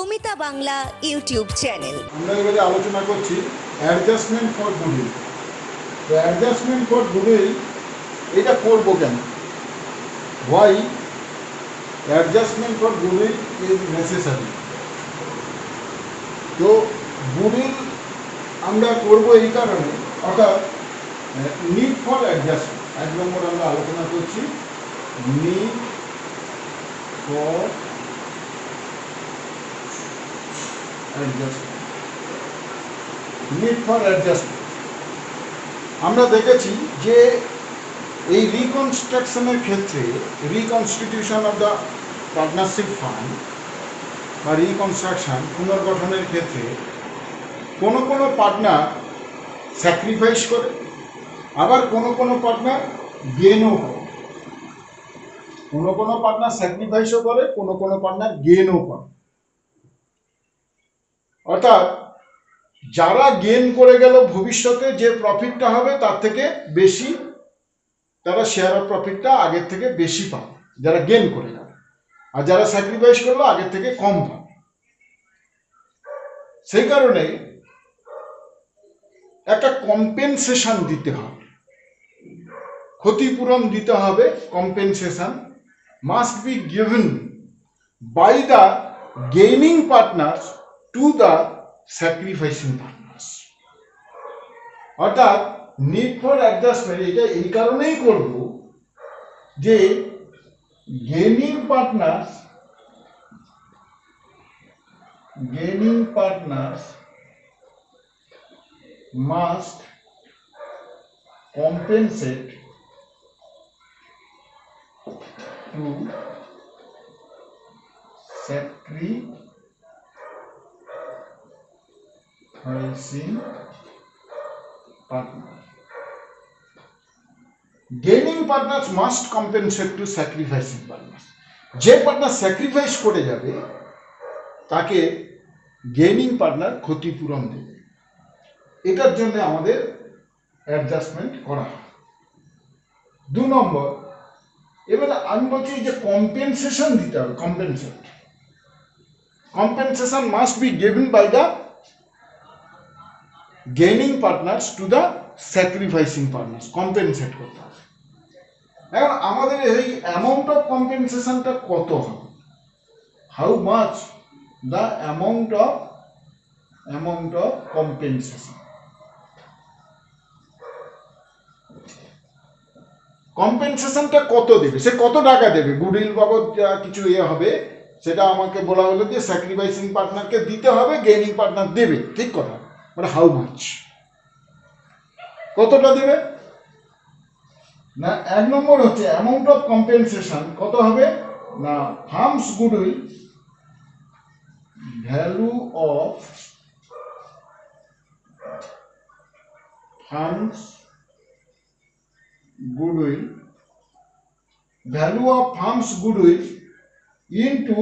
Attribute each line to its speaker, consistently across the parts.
Speaker 1: Namita Bangla YouTube channel.
Speaker 2: আমরা এবারে আলোচনা করছি অ্যাডজাস্টমেন্ট ফর গুডউইল। তো অ্যাডজাস্টমেন্ট ফর গুডউইল এটা করব কেন, why adjustment for goodwill is necessary. তো গুডউইল আমরা করব এই কারণে, অর্থাৎ নিড ফর অ্যাডজাস্টমেন্ট। 1 নম্বর আমরা আলোচনা করছি need for adjustment. Need for adjustment আমরা দেখেছি যে এই রিকনস্ট্রাকশনের ক্ষেত্রে, reconstitution of the partnership fund বা রিকনস্ট্রাকশন পুনর্গঠনের ক্ষেত্রে কোনো কোনো পার্টনার স্যাক্রিফাইস করে, আবার কোনো কোনো পার্টনার গেনও করে। কোনো কোনো পার্টনার স্যাক্রিফাইসও করে, কোনো কোনো পার্টনার গেনও করে। অর্থাৎ যারা গেন করে গেল, ভবিষ্যতে যে প্রফিটটা হবে তার থেকে বেশি তারা শেয়ার অফ প্রফিটটা আগের থেকে বেশি পাবে, যারা গেন করে গেল। আর যারা স্যাক্রিফাইস করলো আগের থেকে কম পাবে। সেই কারণে একটা কম্পেনসেশন দিতে হবে, ক্ষতিপূরণ দিতে হবে। Compensation must be given by the gaining partners to the sacrificing partners. অর্থাৎ নিড ফর অ্যাডজাস্টমেন্ট এটা এই কারণেই করব যে gaining partners must compensate to sacrificing partner. Gaining partners must compensate to sacrificing partners. যে পার্টনার স্যাক্রিফাইস করে যাবে তাকে গেইনিং পার্টনার ক্ষতিপূরণ দেবে। এটার জন্য আমাদের অ্যাডজাস্টমেন্ট করা হয়। 2 নম্বর, এবারে আমি বলছি যে কম্পেনসেশন দিতে হবে। Compensation must be given by the gaining partners to the sacrificing partners. Compensate করতে হবে। এখন আমাদের এই অ্যামাউন্ট অফ কম্পেনসেশনটা কত হবে, how much the amount of compensation. কম্পেনসেশনটা কত দেবে, সে কত টাকা দেবে, গুডউইল বাবদ যা কিছু হবে সেটা আমাকে বলা হলো যে স্যাক্রিফাইসিং পার্টনারকে দিতে হবে, গেইনিং পার্টনার দেবে। ঠিক কথা, মানে হাউ মাচ, কতটা দেবে না। 1 নম্বর হচ্ছে অ্যামাউন্ট অফ কম্পেনসেশন কত হবে না, firm's goodwill, value of firm's goodwill, value of firm's goodwill into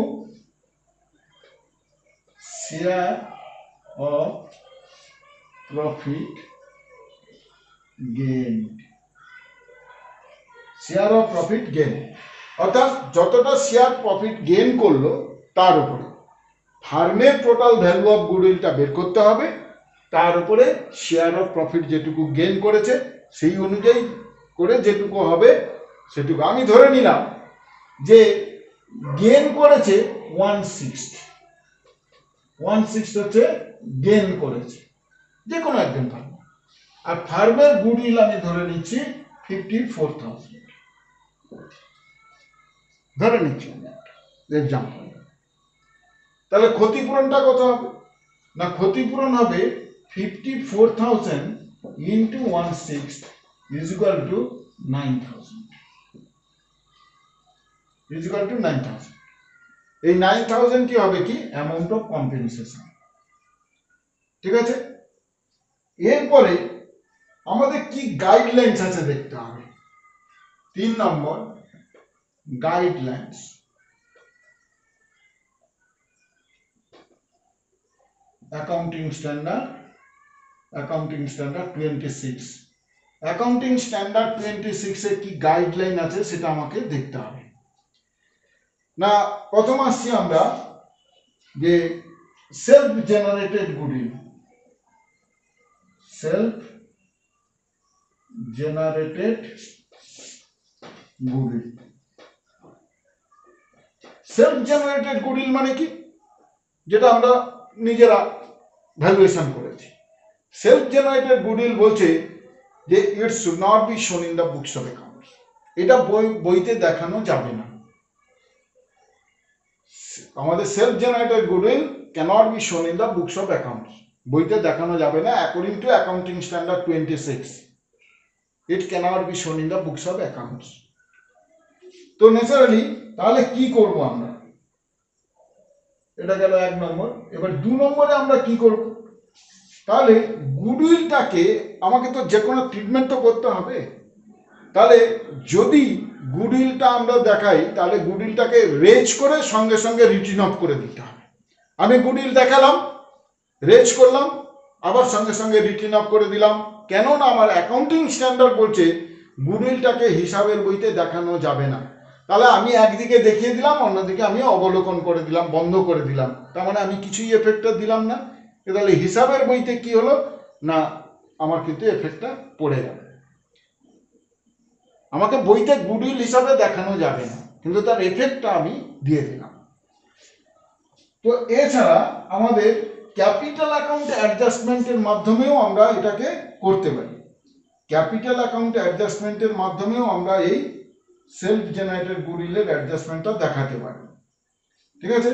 Speaker 2: share of profit gained. share of profit gain অর্থাৎ যতটা শেয়ার প্রফিট গেইন করলো তার উপরে ফার্মের টোটাল ভ্যালু অফ গুডউইলটা বের করতে হবে, তার উপরে শেয়ার অফ প্রফিট যেটুকু গেইন করেছে সেই অনুযায়ী করে যেটুকু হবে সেটুকু। আমি ধরে নিলাম যে গেইন করেছে 1/6 হচ্ছে গেইন করেছে যে কোনো একজন ফার্মার, আর ফার্মের গুডউইল আমি ধরে নিচ্ছি 54,000 ধরে নিচ্ছি এক্সাম্পল। তাহলে ক্ষতিপূরণটা কত হবে না, ক্ষতিপূরণ হবে 54,000 into 1/6 is equal to 9,000 এই 9,000 কি হবে কি অ্যামাউন্ট অফ কম্পেনসেশন। ঠিক আছে, এরপরে আমাদের কি গাইডলাইন্স আছে দেখতে হবে। 3 নম্বর guidelines. Accounting standard 26। Accounting standard 26 এ কি গাইডলাইন আছে সেটা আমাকে দেখতে হবে। না প্রথম আসছি আমরা যে self generated goodwill, self generated goodwill. Self generated goodwill মানে কি? যেটা আমরা নিজেরা ভ্যালুয়েশন করেছি। সেলফ জেনারেটেড গুডউইল বলছে যে it should not be shown in the books of accounts, এটা বইতে দেখানো যাবে না। আমাদের self generated goodwill cannot be shown in the books of accounts, বইতে দেখানো যাবে না according to accounting standard 26, it cannot be shown in the books of accounts. তো ন্যাচারালি তাহলে কি করব আমরা? এটা গেল 1 নম্বর। এবার 2 নম্বরে আমরা কি করব? তাহলে গুডউইলটাকে আমাকে তো যে কোনো ট্রিটমেন্ট তো করতে হবে। তাহলে যদি গুডউইলটা আমরা দেখাই, তাহলে গুডউইলটাকে রেজ করে সঙ্গে সঙ্গে রিটিন অফ করে দিতে হবে। আমি গুডউইল দেখালাম, রেজ করলাম, আবার সঙ্গে সঙ্গে রিটিন অফ করে দিলাম, কেননা আমার অ্যাকাউন্টিং স্ট্যান্ডার্ড বলছে গুডউইলটাকে হিসাবের বইতে দেখানো যাবে না। তাহলে আমি একদিকে দেখিয়ে দিলাম, অন্যদিকে আমি অবলোকন করে দিলাম, বন্ধ করে দিলাম, তার মানে আমি কিছুই এফেক্টটা দিলাম না। তাহলে হিসাবের বইতে কি হলো না, আমার কিন্তু এফেক্টটা পড়ে যাবে। আমাকে বইতে গুডউইল হিসাবে দেখানো যাবে না, কিন্তু তার এফেক্টটা আমি দিয়ে দিলাম। তো এছাড়া আমাদের ক্যাপিটাল অ্যাকাউন্ট অ্যাডজাস্টমেন্টের মাধ্যমেও আমরা এটাকে করতে পারি। ক্যাপিটাল অ্যাকাউন্ট অ্যাডজাস্টমেন্টের মাধ্যমেও আমরা এই সেলফ জেনারেটেড গুডউইলের অ্যাডজাস্টমেন্টটা দেখাতে পারি। ঠিক আছে?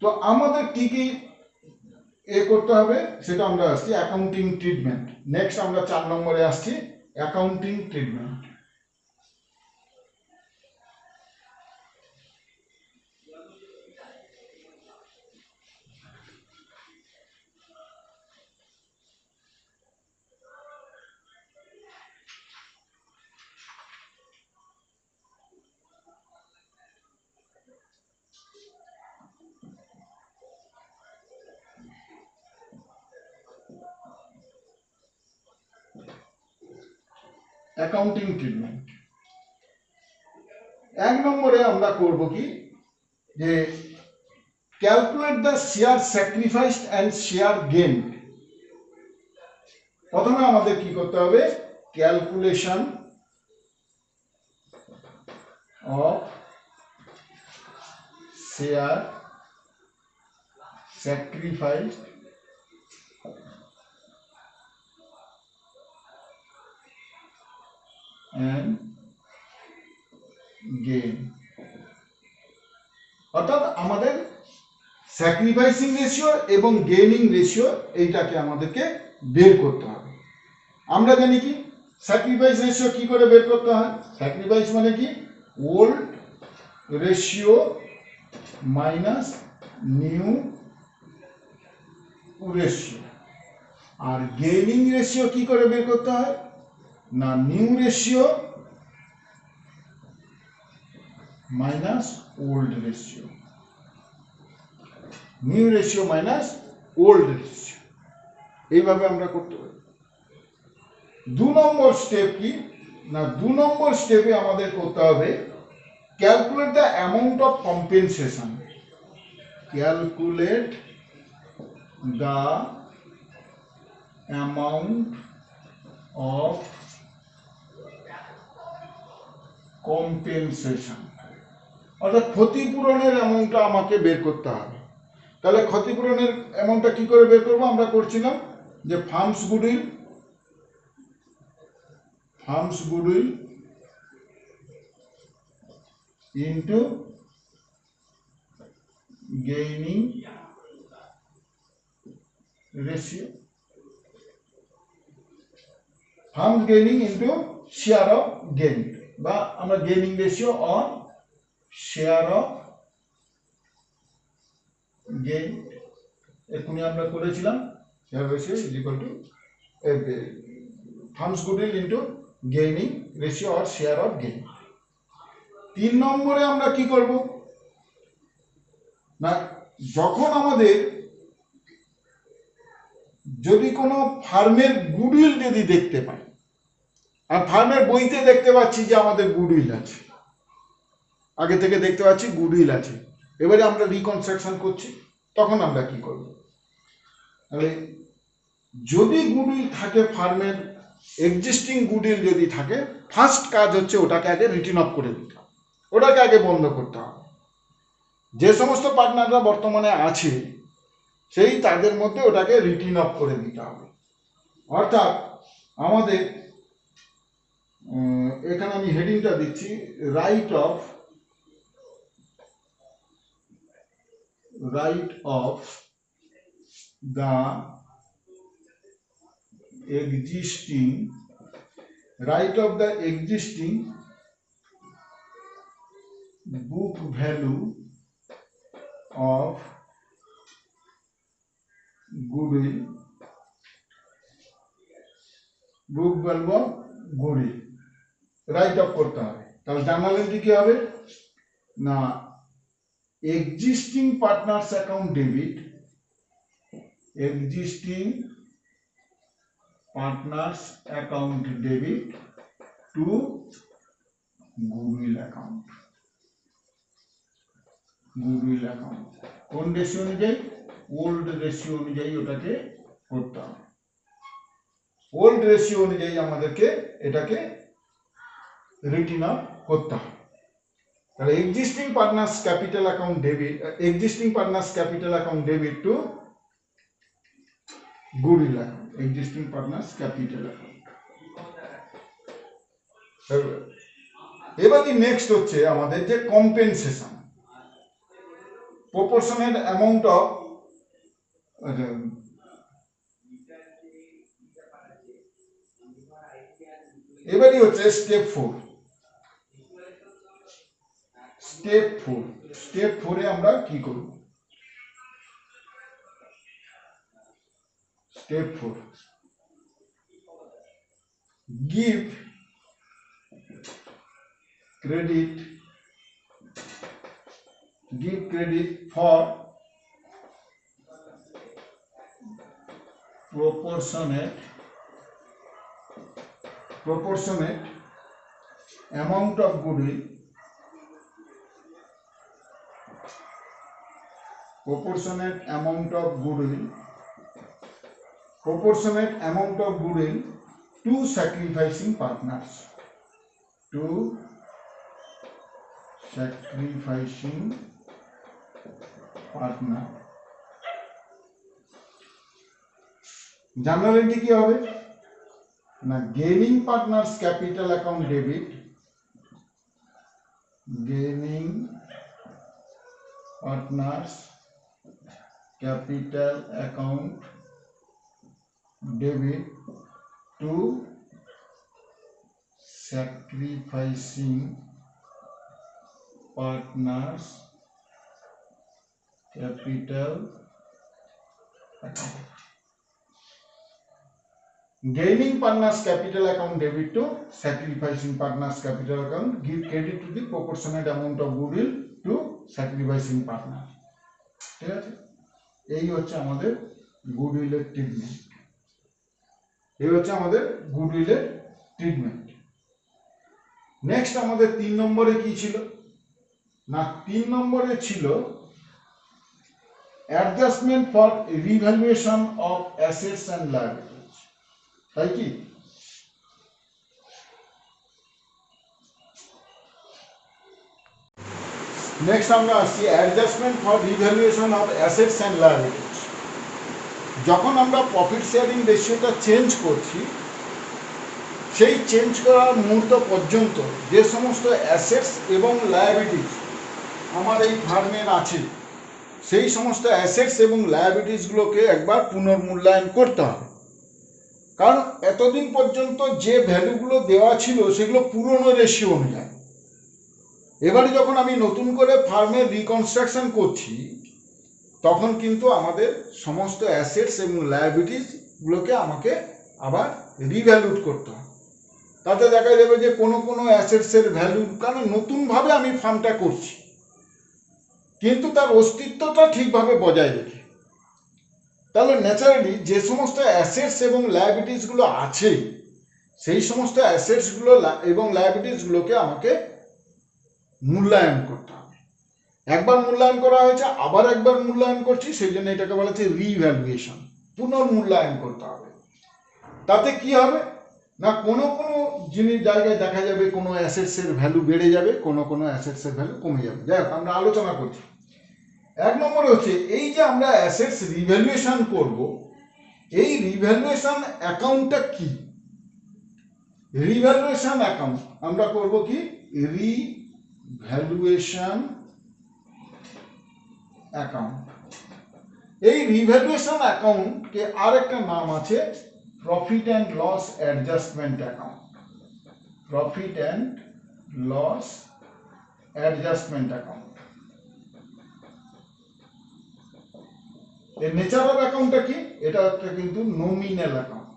Speaker 2: তো আমাদের কি কি করতে হবে সেটা আমরা আসছি অ্যাকাউন্টিং ট্রিটমেন্ট। নেক্সট আমরা 4 নম্বরে আসছি অ্যাকাউন্টিং ট্রিটমেন্ট। অ্যাকাউন্টিং ট্রিটমেন্ট 1 নম্বরে আমরা করব কি, যে calculate the share sacrificed and share gain. প্রথমে আমাদের কি করতে হবে? Calculation of share sacrificed and gain. অর্থাৎ আমাদের স্যাক্রিফাইসিং রেশিও এবং গেইনিং রেশিও এইটাকে আমাদেরকে বের করতে হবে। আমরা জানি কি স্যাক্রিফাইস রেশিও কি করে বের করতে হয়? স্যাক্রিফাইস মানে কি? Old ratio minus new ratio. আর গেইনিং রেশিও কি করে বের করতে হয়? না, new ratio minus old ratio, new ratio minus old ratio, এইভাবে আমরা করতে পারি। 2 নম্বর স্টেপ কি না, 2 নম্বর স্টেপে আমাদের করতে হবে calculate the amount of compensation. Calculate the amount of compensation, অর্থাৎ ক্ষতিপূরণের অ্যামাউন্টটা আমাকে বের করতে হবে। তাহলে ক্ষতিপূরণের অ্যামাউন্টটা কি করে বের করবো? আমরা করছিলাম যে firm's goodwill into gaining ratio, firm's gaining into share of gain, বা আমরা gaining ratio on share of gain এখনই আমরা করেছিলাম। Share ratio is equal to firm's goodwill into gaining ratio or share of gain. 3 নম্বরে আমরা কি করব না, যখন আমাদের যদি কোনো ফার্মের গুডউইল যদি দেখতে পাই, আর ফার্মের বইতে দেখতে পাচ্ছি যে আমাদের গুডউইল আছে, আগে থেকে দেখতে পাচ্ছি গুডউইল আছে, এবারে আমরা রিকনস্ট্রাকশন করছি, তখন আমরা কি করব? তাহলে যদি গুডউইল থাকে ফার্মের, এক্সিস্টিং গুডউইল যদি থাকে, ফার্স্ট কাজ হচ্ছে ওটাকে আগে রিটেন অফ করে দিতে হবে, ওটাকে আগে বন্ধ করতে হবে। যে সমস্ত পার্টনাররা বর্তমানে আছে সেই তাদের মধ্যে ওটাকে রিটেন অফ করে দিতে হবে। অর্থাৎ আমাদের এখানে আমি হেডিংটা দিচ্ছি, write off the existing book value of goodwill, write off করতে হবে। তাহলে জার্নাল এন্ট্রি কি হবে না, existing partners account debit, to goodwill account. কোন রেশিও অনুযায়ী? ওল্ড রেশিও অনুযায়ী ওটাকে করতে হবে। ওল্ড রেশিও অনুযায়ী আমাদেরকে এটাকে রিটেন অফ করতে হবে। তাহলে existing partners capital account debit to goodwill account, existing partners capital account. এবারে নেক্সট হচ্ছে আমাদের যে কম্পেনসেশন, প্রপোর্শনেট অ্যামাউন্ট অফ, এবারই হচ্ছে স্টেপ 4। স্টেপ 4 এ আমরা কি করব? Step 4, give credit for proportionate amount of goodwill, to sacrificing partners, journal entry কি হবে না, gaining partners capital account debit, to sacrificing partners capital account. Gaining partners capital account debit to sacrificing partners capital account, give credit to the proportionate amount of goodwill to sacrificing partner। ঠিক আছে, এই হচ্ছে আমাদের গুডউইলের treatment. Next আমাদের 3 নম্বরে কি ছিল না, 3 নম্বরে ছিল adjustment for revaluation of assets and liabilities. তাই কি? নেক্সট আমরা আসছি adjustment for revaluation of assets and liabilities. যখন আমরা প্রফিট শেয়ারিং রেশিওটা চেঞ্জ করছি, সেই চেঞ্জ করার মুহূর্ত পর্যন্ত যে সমস্ত অ্যাসেটস এবং লায়াবিলিটিজ আমার এই ফার্মের আছে, সেই সমস্ত অ্যাসেটস এবং লায়াবিলিটিসগুলোকে একবার পুনর্মূল্যায়ন করতে হবে। কারণ এতদিন পর্যন্ত যে ভ্যালুগুলো দেওয়া ছিল সেগুলো পুরনো রেশিও অনুযায়ী। এবারে যখন আমি নতুন করে ফার্মের রিকনস্ট্রাকশন করছি, তখন কিন্তু আমাদের সমস্ত অ্যাসেটস এবং লায়াবিলিটিসগুলোকে আমাকে আবার রিভ্যালুট করতে হবে। তাতে দেখা যাবে যে কোনো অ্যাসেটসের ভ্যালু, কারণ নতুনভাবে আমি ফার্মটা করছি, কিন্তু তার অস্তিত্বটা ঠিকভাবে বজায় রেখে। তাহলে ন্যাচারালি যে সমস্ত অ্যাসেটস এবং লায়াবিলিটিসগুলো আছে, সেই সমস্ত অ্যাসেটসগুলো এবং লায়াবিলিটিসগুলোকে আমাকে মূল্যায়ন করতে হবে। একবার মূল্যায়ন করা হয়েছে, আবার একবার মূল্যায়ন করছি, সেই জন্য এটাকে বলা হচ্ছে রিভ্যালুয়েশন, পুনর্মূল্যায়ন করতে হবে। তাতে কি হবে না, কোনো কোনো জিনিস জায়গায় দেখা যাবে কোনো অ্যাসেটসের ভ্যালু বেড়ে যাবে, কোনো কোনো অ্যাসেটসের ভ্যালু কমে যাবে। যাই হোক, আমরা আলোচনা করছি। এক নম্বরে হচ্ছে এই যে আমরা অ্যাসেটস রিভ্যালুয়েশন করব, এই রিভ্যালুয়েশন অ্যাকাউন্টটা কি? রিভ্যালুয়েশন অ্যাকাউন্ট আমরা করব কি, রিভ্যালুয়েশন অ্যাকাউন্ট। এই রিভ্যালুয়েশন অ্যাকাউন্টকে আরেকটা নাম আছে profit and loss adjustment account. Profit and loss adjustment account. এর নেচার অফ অ্যাকাউন্টটা কি? এটা হচ্ছে কিন্তু নমিনাল অ্যাকাউন্ট।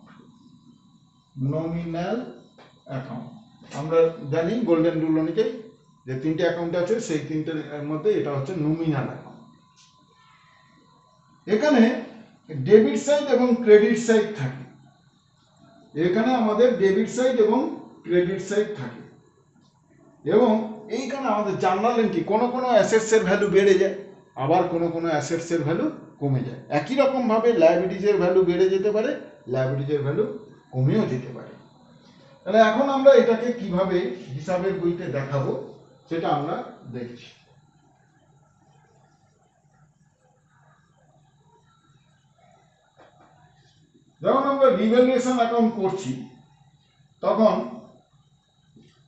Speaker 2: নমিনাল অ্যাকাউন্ট আমরা জানি গোল্ডেন রুল অনুযায়ী যে তিনটে অ্যাকাউন্ট আছে, সেই তিনটের মধ্যে এটা হচ্ছে নমিনাল অ্যাকাউন্ট। এখানে ডেবিট সাইড এবং ক্রেডিট সাইড থাকে। এখানে আমাদের ডেবিট সাইড এবং ক্রেডিট সাইড থাকে, এবং এইখানে আমাদের জার্নাল এন্ট্রি, কোনো কোনো অ্যাসেটসের ভ্যালু বেড়ে যায়, আবার কোনো কোনো অ্যাসেটসের ভ্যালু কমে যায়। একই রকম ভাবে লায়াবিলিটিজের ভ্যালু বেড়ে যেতে পারে, লায়াবিলিটিজের ভ্যালু কমেও যেতে পারে। তাহলে এখন আমরা এটাকে কিভাবে হিসাবের বইতে দেখাবো সেটা আমরা দেখছি। যখন আমরা রিভ্যালুয়েশন অ্যাকাউন্ট করছি, তখন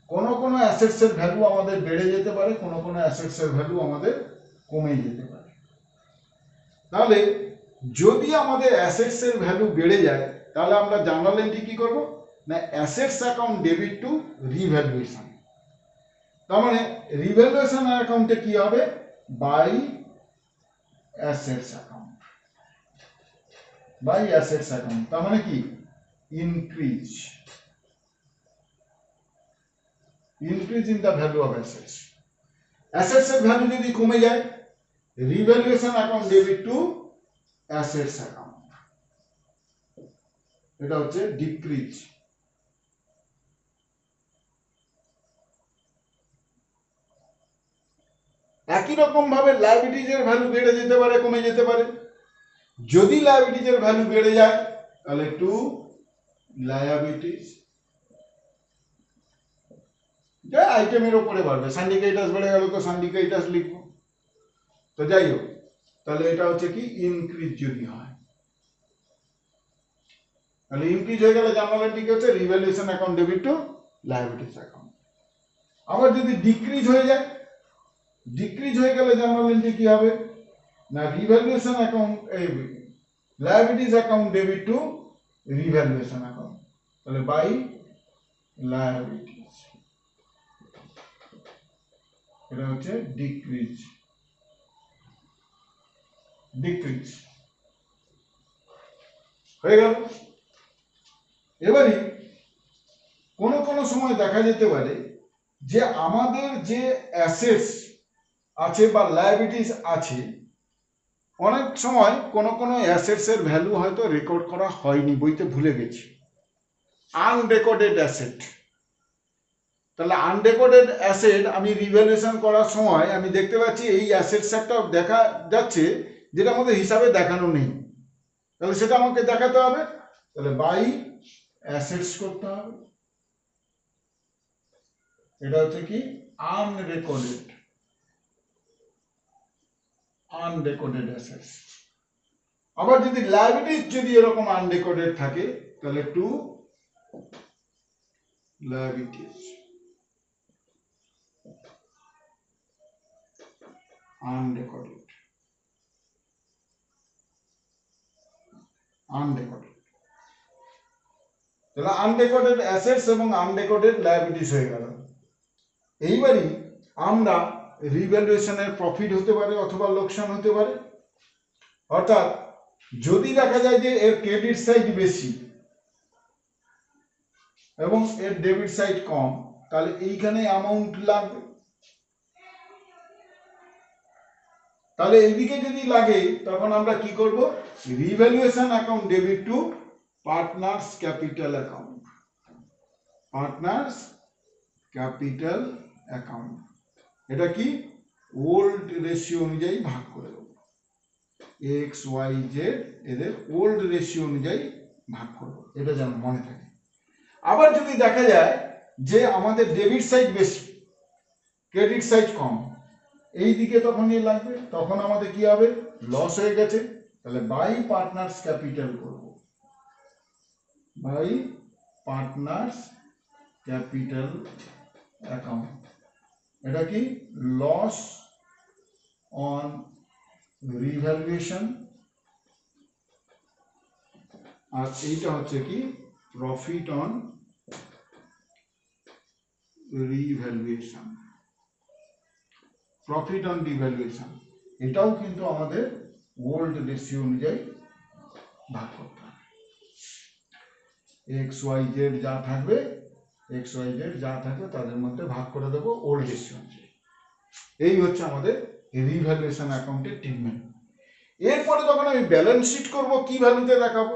Speaker 2: কোনো কোনো অ্যাসেটসের ভ্যালু আমাদের বেড়ে যেতে পারে, কোনো কোনো অ্যাসেটসের ভ্যালু আমাদের কমে যেতে পারে। তাহলে যদি আমাদের অ্যাসেটসের ভ্যালু বেড়ে যায়, তাহলে আমরা জার্নাল এন্ট্রি কি করব না, assets account debit to revaluation. তার মানে রিভ্যালুয়েশন অ্যাকাউন্টে কি হবে, by assets account. By assets account তার মানে কি, increase in the value of assets. Assets এর ভ্যালু যদি কমে যায়, revaluation account debit to assets account, এটা হচ্ছে ডিক্রিজ। একই রকম ভাবে লায়াবিলিটিজের ভ্যালু বেড়ে যেতে পারে, কমে যেতে পারে। যদি লায়াবিলিটিজের ভ্যালু বেড়ে যায়, তাহলে টু লায়াবিলিটিজ, যা আইটেমের উপরে বাড়বে, সান্ডিকেটাস বেড়ে গেল তো সান্ডিকেটাস লিখবো। তো যাই হোক, তাহলে এটা হচ্ছে কি ইনক্রিজ যদি হয়, তাহলে ইনক্রিজ হয়ে গেলে জার্নাল এন্ট্রি হচ্ছে revaluation account debit two liabilities account. আবার যদি ডিক্রিজ হয়ে যায়, ডিক্রিজ হয়ে গেলে জার্নাল এন্ট্রি কি হবে না, revaluation account liabilities account debit to revaluation account, তাহলে বাই লায়াবিলিটিস, এটা হচ্ছে ডিক্রিজ। ডিক্রিজ হয়ে গেল। এবারে কোনো কোনো সময় দেখা যেতে পারে যে আমাদের যে অ্যাসেটস আছে বা লায়াবিলিটিস আছে, অনেক সময় কোনো কোনো অ্যাসেটস এর ভ্যালু হয়তো রেকর্ড করা হয়নি, বইতে ভুলে গেছি, আনরেকর্ডেড অ্যাসেট। তাহলে আনরেকর্ডেড অ্যাসেট আমি রিভ্যালুয়েশন করার সময় আমি দেখতে পাচ্ছি এই অ্যাসেটস একটা দেখা যাচ্ছে যেটা আমাদের হিসাবে দেখানো নেই, তাহলে সেটা আমাকে দেখাতে হবে, তাহলে বাই অ্যাসেটস করতে হবে, এটা হচ্ছে কি আনরেকর্ডেড অ্যাসেটস। আবার যদি লায়াবিলিটিস যদি এরকম আনরেকর্ডেড থাকে, তাহলে টু লায়াবিলিটিস আনরেকর্ডেড। তাহলে আনরেকর্ডেড অ্যাসেটস এবং আনরেকর্ডেড লায়াবিলিটিস হয়ে গেল। এইবারই আমরা রিভ্যালুয়েশনের প্রফিট হতে পারে অথবা লোকসান হতে পারে। অর্থাৎ যদি দেখা যায় যে এর ক্রেডিট সাইড বেশি এবং এর ডেবিট সাইড কম, তাহলে এইখানে অ্যামাউন্ট লাগবে। তাহলে এইদিকে যদি লাগে, তখন আমরা কি করব, revaluation account debit two partners capital account. Partners capital account, এটা কি ওল্ড রেশিও অনুযায়ী ভাগ করে দেবো। এক্স ওয়াই জেড এদের ওল্ড রেশিও অনুযায়ী ভাগ করবো, এটা যেন মনে থাকে। আবার যদি দেখা যায় যে আমাদের ডেবিট সাইড বেশি, ক্রেডিট সাইড কম, এই দিকে তখন নিয়ে লাগবে, তখন আমাদের কি হবে, লস হয়ে গেছে, তাহলে বাই পার্টনার্স ক্যাপিটাল করব, বাই পার্টনার্স ক্যাপিটাল অ্যাকাউন্ট। এটা কি লস অন রিভ্যালুয়েশন, আর এইটা হচ্ছে কি profit on revaluation. Profit on revaluation এটাও কিন্তু আমাদের ওল্ড রেশিও অনুযায়ী ভাগ করতে হবে। এক্স ওয়াই জেড যা থাকবে, এক্স ওয়াই জেড যা থাকবে তাদের মধ্যে ভাগ করে দেবো ওল্ড রেশিও অনুযায়ী। এই হচ্ছে আমাদের রিভ্যালুয়েশন অ্যাকাউন্টের ট্রিটমেন্ট। এরপরে যখন আমি ব্যালেন্স শিট করব, কি ভ্যালুতে দেখাবো,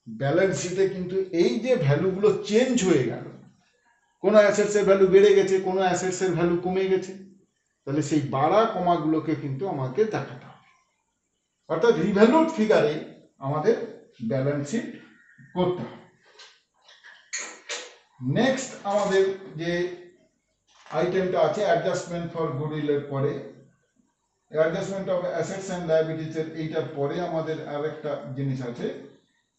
Speaker 2: ব্যালেন্স শিটে কিন্তু এই যে ভ্যালুগুলো চেঞ্জ হয়ে গেল, কোনো অ্যাসেটসের ভ্যালু বেড়ে গেছে, কোনো অ্যাসেটসের ভ্যালু কমে গেছে, তাহলে সেই বাড়া কমাগুলোকে কিন্তু আমাকে দেখাতে হবে, অর্থাৎ রিভ্যালুড ফিগারে আমাদের ব্যালেন্স শিট করতে হবে। নেক্সট আমাদের যে আইটেমটা আছে অ্যাডজাস্টমেন্ট ফর গুডউইলের পরে, adjustment of assets and liabilities এর এইটার পরে আমাদের আরেকটা জিনিস আছে,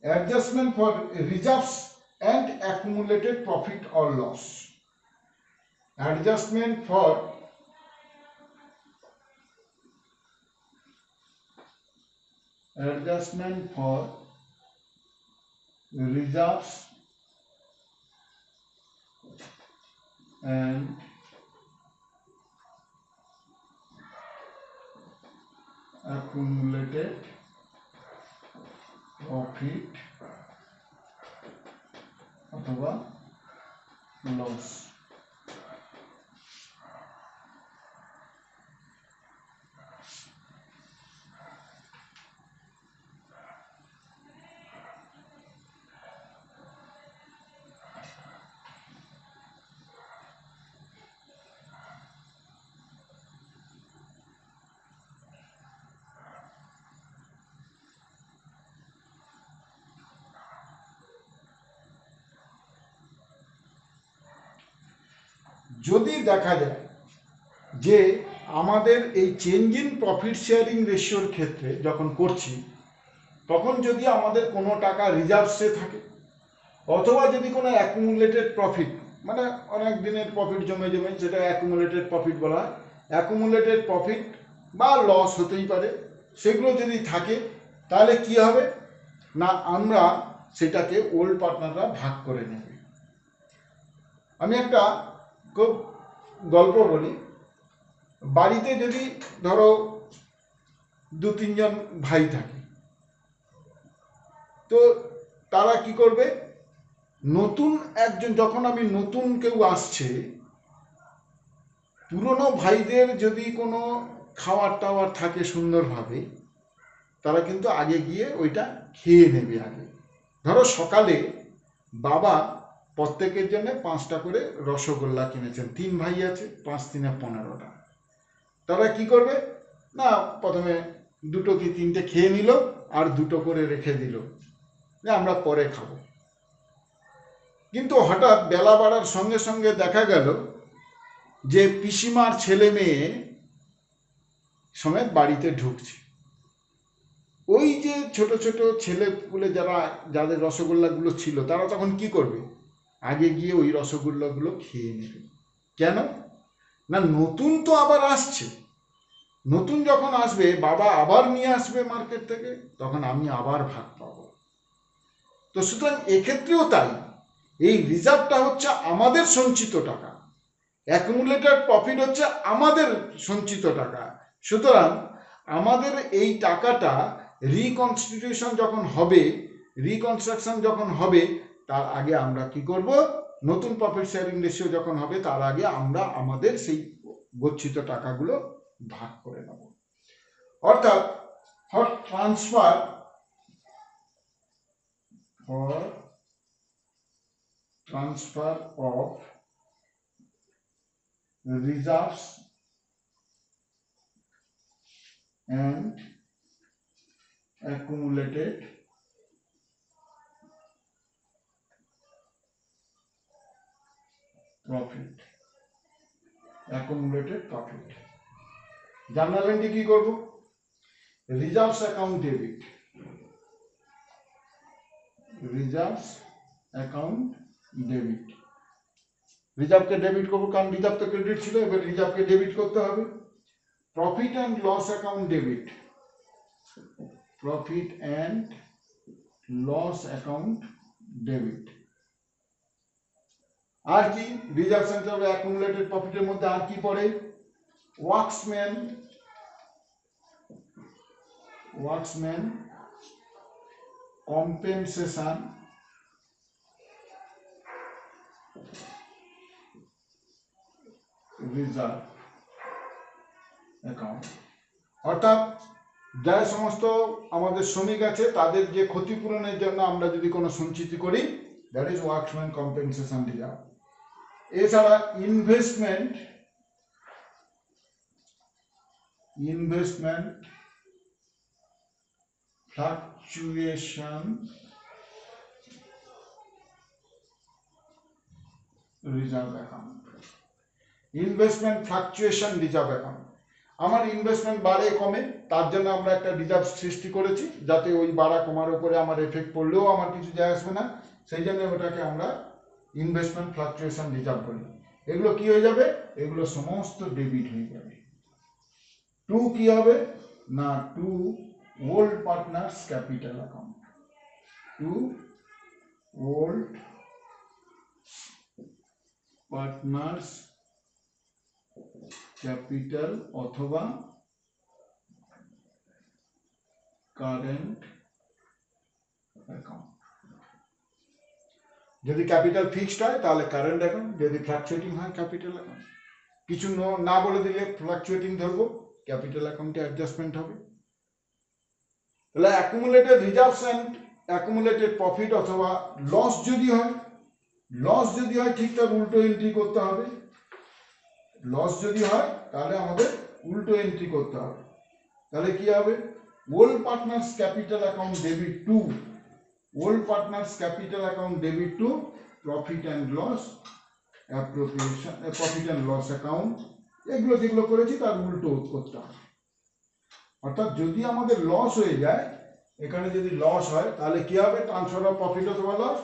Speaker 2: adjustment for reserves and accumulated profit or loss. Adjustment for reserves and accumulated profit অথবা লস। যদি দেখা যায় যে আমাদের এই চেঞ্জ ইন প্রফিট শেয়ারিং রেশিওর ক্ষেত্রে যখন করছি, তখন যদি আমাদের কোনো টাকা রিজার্ভসে থাকে, অথবা যদি কোনো অ্যাকুমুলেটেড প্রফিট, মানে অনেক দিনের প্রফিট জমে জমে, সেটা অ্যাকুমুলেটেড প্রফিট বলা হয়, অ্যাকুমুলেটেড প্রফিট বা লস হতেই পারে, সেগুলো যদি থাকে, তাহলে কি হবে না, আমরা সেটাকে ওল্ড পার্টনাররা ভাগ করে নেবে। আমি একটা খুব গল্প বলি, বাড়িতে যদি ধরো 2-3 জন ভাই থাকে, তো তারা কি করবে, নতুন একজন, যখন আমি নতুন কেউ আসছে, পুরনো ভাইদের যদি কোনো খাওয়ার টাওয়ার থাকে সুন্দরভাবে, তারা কিন্তু আগে গিয়ে ওইটা খেয়ে নেবে। আগে ধরো সকালে বাবা প্রত্যেকের জন্য 5টা করে রসগোল্লা কিনেছেন, 3 ভাই আছে, 5×3 = 15টা। তারা কি করবে না, প্রথমে 2 কি 3টে খেয়ে নিল, আর 2টো করে রেখে দিল যে আমরা পরে খাবো। কিন্তু হঠাৎ বেলা বাড়ার সঙ্গে সঙ্গে দেখা গেল যে পিসিমার ছেলে মেয়ে সমেত বাড়িতে ঢুকছে। ওই যে ছোট ছোট ছেলেগুলো যাদের রসগোল্লাগুলো ছিল, তারা তখন কি করবে, আগে গিয়ে ওই রসগোল্লাগুলো খেয়ে নেবে। কেন না, নতুন তো আবার আসছে, নতুন যখন আসবে বাবা আবার নিয়ে আসবে মার্কেট থেকে, তখন আমি আবার ভাগ পাবো। তো সুতরাং এক্ষেত্রেও তাই, এই রিজার্ভটা হচ্ছে আমাদের সঞ্চিত টাকা, অ্যাকুমুলেটেড প্রফিট হচ্ছে আমাদের সঞ্চিত টাকা। সুতরাং আমাদের এই টাকাটা রিকনস্টিটিউশন যখন হবে, রিকনস্ট্রাকশন যখন হবে, তার আগে আমরা কি করব, নতুন প্রফিট শেয়ারিং রেশিও যখন হবে, তার আগে আমরা আমাদের সেই গচ্ছিত টাকাগুলো ভাগ করে নেব। অর্থাৎ for transfer of reserves and accumulated profit, journal entry কি করব, রিজার্ভস অ্যাকাউন্ট ডেবিট, রিজার্ভকে ডেবিট করবো কারণ রিজার্ভ তো ক্রেডিট ছিল, এবার রিজার্ভকে ডেবিট করতে হবে। Profit and loss account debit, আর কি রিজার্ভ সেন্টার অ্যাকুমুলেটেড প্রফিটের মধ্যে আর কি পড়ে, ওয়ার্কসম্যান কম্পেনসেশন রিজার্ভ অ্যাকাউন্ট, অর্থাৎ যা সমস্ত আমাদের শ্রমিক আছে তাদের যে ক্ষতিপূরণের জন্য আমরা যদি কোনো সঞ্চিতি করি, দ্যাট ইজ ওয়ার্কসম্যান কম্পেনসেশন রিজার্ভ। এছাড়া ইনভেস্টমেন্ট ফ্লাকচুয়েশন রিজার্ভ অ্যাকাউন্ট, আমার ইনভেস্টমেন্ট বাড়ে কমে তার জন্য আমরা একটা রিজার্ভ সৃষ্টি করেছি, যাতে ওই বাড়া কমার উপরে আমার এফেক্ট পড়লেও আমার কিছু যায় আসবে না, সেই জন্য ওটাকে আমরা ইনভেস্টমেন্ট ফ্লাকচুয়েশন রিজার্ভ বলি। এগুলো কি হয়ে যাবে, এগুলো সমস্ত ডেবিট হয়ে যাবে। টু কি হবে না, to old partners capital account, capital অথবা কারেন্ট অ্যাকাউন্ট। যদি ক্যাপিটাল ফিক্সড হয় তাহলে কারেন্ট অ্যাকাউন্ট, যদি ফ্লাকচুয়েটিং হয় ক্যাপিটাল অ্যাকাউন্ট। কিছু না বলে দিলে ফ্লাকচুয়েটিং ধরবো, ক্যাপিটাল অ্যাকাউন্টে অ্যাডজাস্টমেন্ট হবে। তাহলে accumulated reserves and accumulated profit অথবা লস যদি হয় ঠিক তার উল্টো এন্ট্রি করতে হবে। লস যদি হয় তাহলে আমাদের উল্টো এন্ট্রি করতে হবে। তাহলে কি হবে, old partners capital account debit to profit and loss account, এগুলো যেগুলো করেছি তার উল্টো করতে হবে। অর্থাৎ যদি আমাদের লস হয়ে যায়, এখানে যদি লস হয় তাহলে কি হবে, ট্রান্সফার অফ প্রফিট অথবা লস।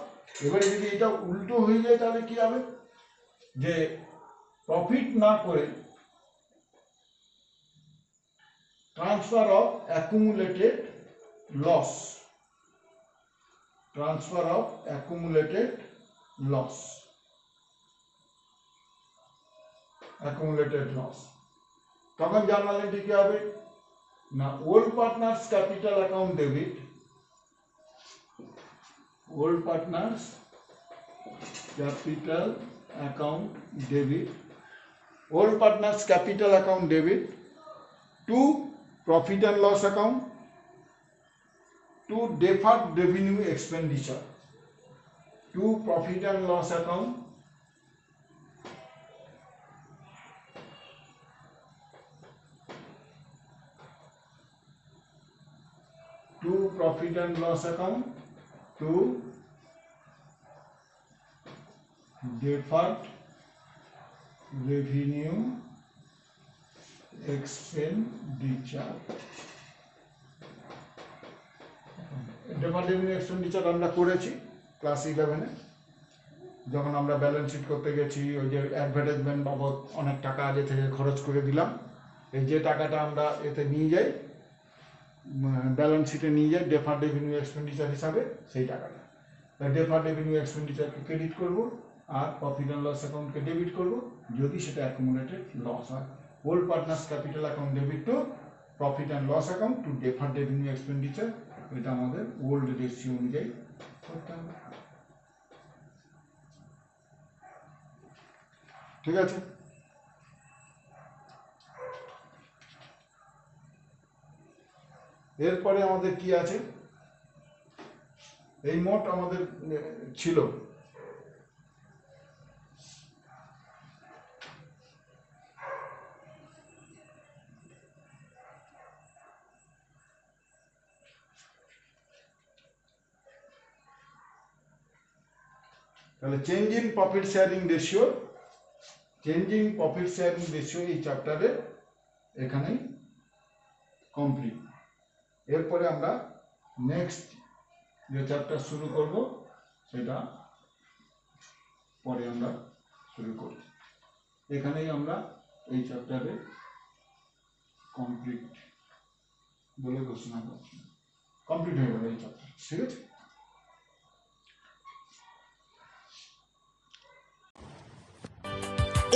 Speaker 2: এবারে যদি এটা উল্টো হয়ে যায় তাহলে কি হবে, যে প্রফিট না করে ট্রান্সফার অফ অ্যাকুমুলেটেড লস, তখন জার্নাল এন্ট্রি কি হবে না, old partners capital account debit, to profit and loss account, to deferred revenue expenditure, to profit and loss account, to deferred revenue expenditure। Deferred revenue expenditure আমরা করেছি class 11-এ, যখন আমরা balance sheet করতে গেছি, ওই যে অ্যাডভার্টাইজমেন্ট বাবদ অনেক টাকা আগে থেকে খরচ করে দিলাম, এই যে টাকাটা আমরা এতে নিয়ে যাই, ব্যালেন্স শিটে নিয়ে যাই ডেফার্ড রেভিনিউ এক্সপেন্ডিচার হিসাবে, সেই টাকাটা ডেফার্ড রেভিনিউ এক্সপেন্ডিচারকে ক্রেডিট করবো আর প্রফিট অ্যান্ড লস অ্যাকাউন্টকে ডেবিট করবো যদি সেটা অ্যাকুমুলেটেড লস হয়। Old partners capital account debit to profit and loss account to deferred revenue expenditure, এটা আমাদের ওল্ড রেশিও অনুযায়ী করতে হবে। ঠিক আছে, এরপরে আমাদের কি আছে, এই মোট আমাদের ছিল তাহলে change in profit sharing ratio এই চ্যাপ্টারে এখানেই কমপ্লিট। এরপরে আমরা নেক্সট যে চ্যাপ্টার শুরু করব সেটা পরে আমরা শুরু করব। এখানেই আমরা এই চ্যাপ্টারে কমপ্লিট বলে ঘোষণা করছি। কমপ্লিট হয়ে গেল এই চ্যাপ্টার, ঠিক আছে।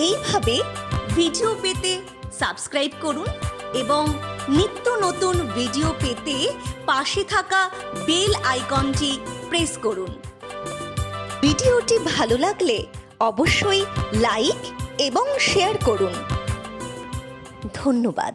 Speaker 1: এইভাবে ভিডিও পেতে সাবস্ক্রাইব করুন এবং নিত্য নতুন ভিডিও পেতে পাশে থাকা বেল আইকনটি প্রেস করুন। ভিডিওটি ভালো লাগলে অবশ্যই লাইক এবং শেয়ার করুন। ধন্যবাদ।